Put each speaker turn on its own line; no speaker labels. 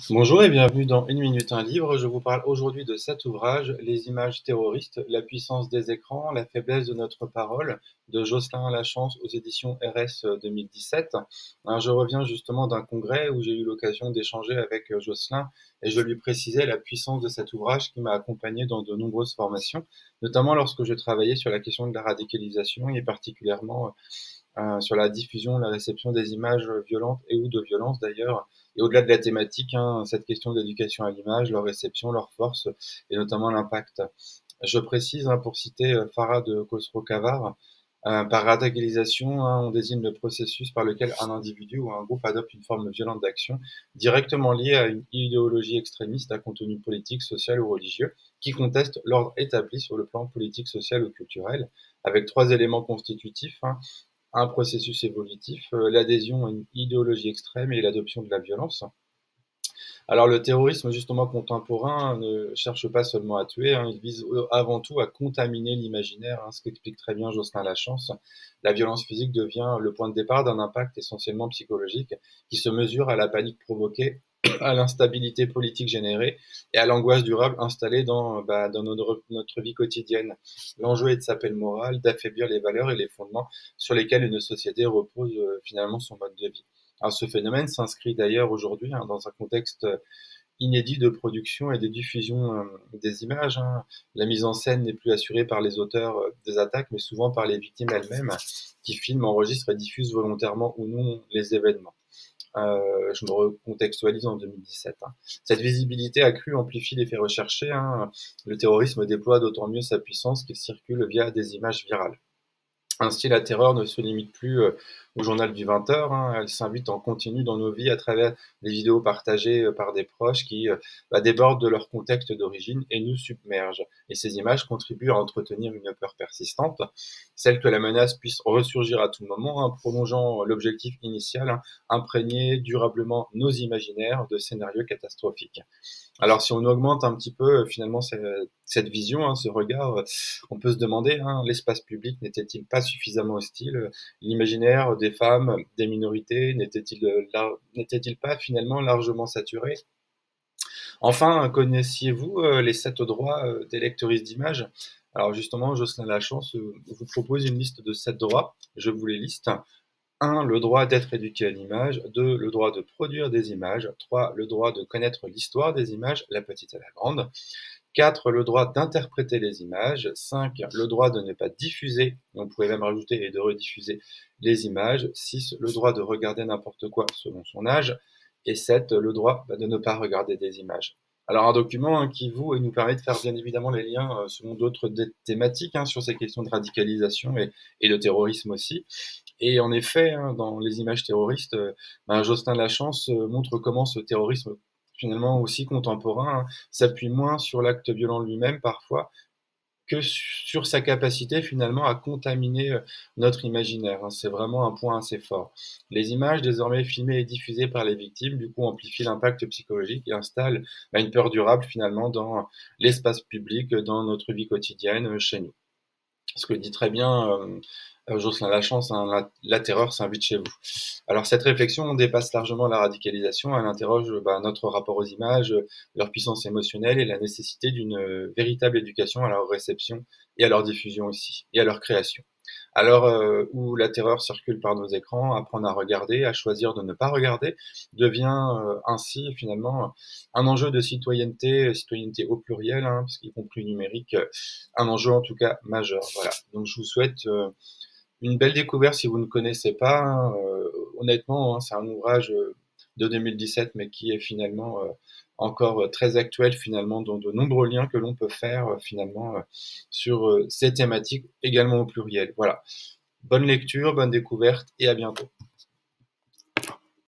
Bonjour et bienvenue dans Une minute un livre. Je vous parle aujourd'hui de cet ouvrage, Les images terroristes, la puissance des écrans, la faiblesse de notre parole, de Jocelyn Lachance aux éditions RS 2017. Alors, je reviens justement d'un congrès où j'ai eu l'occasion d'échanger avec Jocelyn et je lui précisais la puissance de cet ouvrage qui m'a accompagné dans de nombreuses formations, notamment lorsque je travaillais sur la question de la radicalisation et particulièrement sur la diffusion, la réception des images violentes et ou de violence d'ailleurs. Et au-delà de la thématique, cette question d'éducation à l'image, leur réception, leur force et notamment l'impact. Je précise, pour citer Farah de Khosrow-Khavar, par radicalisation, on désigne le processus par lequel un individu ou un groupe adopte une forme violente d'action directement liée à une idéologie extrémiste à contenu politique, social ou religieux, qui conteste l'ordre établi sur le plan politique, social ou culturel, avec trois éléments constitutifs, un processus évolutif, l'adhésion à une idéologie extrême et l'adoption de la violence. Alors le terrorisme justement contemporain ne cherche pas seulement à tuer, il vise avant tout à contaminer l'imaginaire, ce qu'explique très bien Jocelyn Lachance. La violence physique devient le point de départ d'un impact essentiellement psychologique qui se mesure à la panique provoquée, à l'instabilité politique générée et à l'angoisse durable installée dans notre vie quotidienne. L'enjeu est de s'appeler moral, d'affaiblir les valeurs et les fondements sur lesquels une société repose finalement son mode de vie. Alors, ce phénomène s'inscrit d'ailleurs aujourd'hui dans un contexte inédit de production et de diffusion des images. La mise en scène n'est plus assurée par les auteurs des attaques, mais souvent par les victimes elles-mêmes qui filment, enregistrent et diffusent volontairement ou non les événements. Je me recontextualise en 2017. Cette visibilité accrue amplifie l'effet recherché. Le terrorisme déploie d'autant mieux sa puissance qu'il circule via des images virales. Ainsi, la terreur ne se limite plus au journal du 20h, elle s'invite en continu dans nos vies à travers des vidéos partagées par des proches qui débordent de leur contexte d'origine et nous submergent. Et ces images contribuent à entretenir une peur persistante, celle que la menace puisse ressurgir à tout moment, prolongeant l'objectif initial, imprégner durablement nos imaginaires de scénarios catastrophiques. Alors, si on augmente un petit peu finalement cette vision, ce regard, on peut se demander, l'espace public n'était-il pas suffisamment hostile? L'imaginaire des femmes, des minorités n'était-il pas finalement largement saturé? Enfin, connaissiez-vous les 7 droits des lectrices d'images? Alors justement, Jocelyn Lachance vous propose une liste de 7 droits. Je vous les liste. 1. Le droit d'être éduqué à l'image. 2. Le droit de produire des images. 3. Le droit de connaître l'histoire des images, la petite et la grande. 4. Le droit d'interpréter les images. 5. Le droit de ne pas diffuser, on pourrait même rajouter et de rediffuser les images. 6. Le droit de regarder n'importe quoi selon son âge. Et 7. Le droit de ne pas regarder des images. Alors un document qui vous nous permet de faire bien évidemment les liens selon d'autres thématiques sur ces questions de radicalisation et de terrorisme aussi. Et en effet, dans les images terroristes, Jocelyn Lachance montre comment ce terrorisme, finalement aussi contemporain, s'appuie moins sur l'acte violent lui-même parfois que sur sa capacité finalement à contaminer notre imaginaire. C'est vraiment un point assez fort. Les images désormais filmées et diffusées par les victimes, du coup, amplifient l'impact psychologique et installent une peur durable finalement dans l'espace public, dans notre vie quotidienne, chez nous. Ce que dit très bien Jocelyn Lachance, la terreur s'invite chez vous. Alors cette réflexion dépasse largement la radicalisation, elle interroge notre rapport aux images, leur puissance émotionnelle et la nécessité d'une véritable éducation à leur réception et à leur diffusion aussi, et à leur création. Alors où la terreur circule par nos écrans, apprendre à regarder, à choisir de ne pas regarder, devient ainsi finalement un enjeu de citoyenneté, citoyenneté au pluriel, parce qu'y compris numérique, un enjeu en tout cas majeur. Voilà. Donc je vous souhaite une belle découverte si vous ne connaissez pas. Honnêtement, c'est un ouvrage de 2017, mais qui est finalement encore très actuel finalement, dans de nombreux liens que l'on peut faire finalement sur ces thématiques également au pluriel. Voilà. Bonne lecture, bonne découverte et à bientôt.